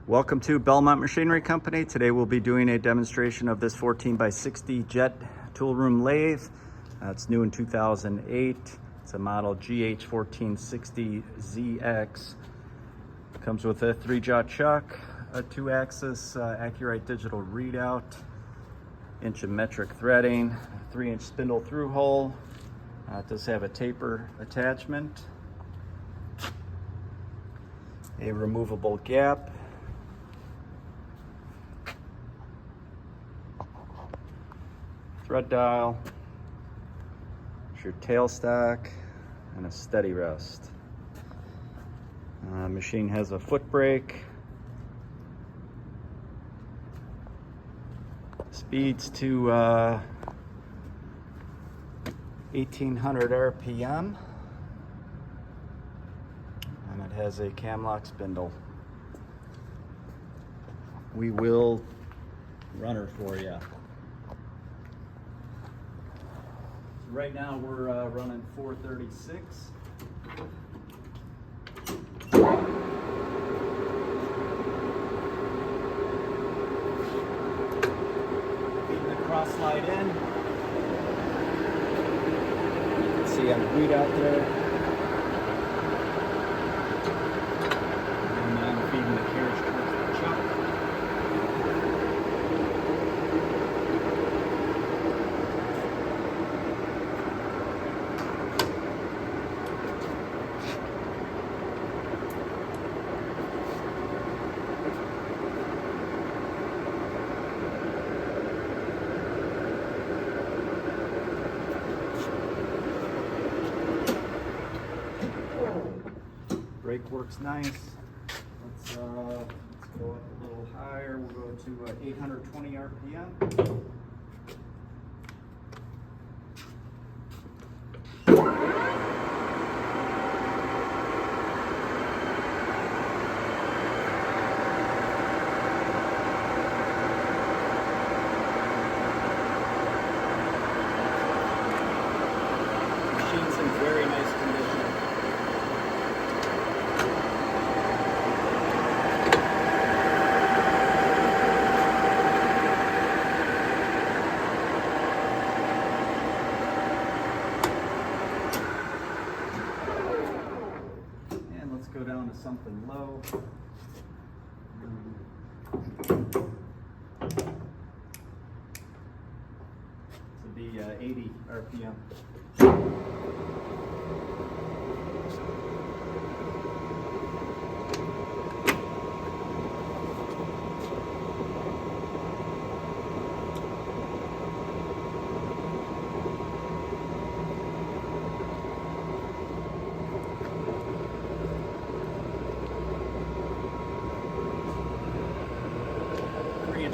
Welcome to Belmont Machinery Company. Today we'll be doing a demonstration of this 14x60 jet tool room lathe. It's new in 2008. It's a model GH1460ZX. Comes with a 3-jaw chuck, a 2-axis Accurate digital readout, inch and metric threading, 3-inch spindle through hole. It does have a taper attachment, a removable gap, thread dial, your tailstock, and a steady rest. Machine has a foot brake. Speeds to 1800 RPM, and it has a cam lock spindle. We will run her for you. Right now we're running 436. Feeding the cross slide in. You can see on the readout there. And I'm feeding the carriage towards the chuck. Brake works nice. Let's go up a little higher. We'll go to 820 RPM. Machine's in very nice condition. Go down to something low. To be 80 RPM.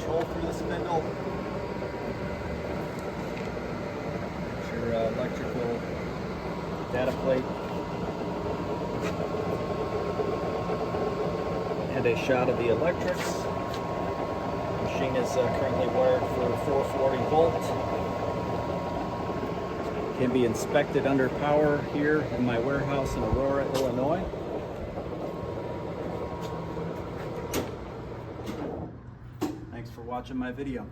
Hole through the spindle. Your electrical data plate. And a shot of the electrics. The machine is currently wired for 440 volt. Can be inspected under power here in my warehouse in Aurora, Illinois. Thanks for watching my video.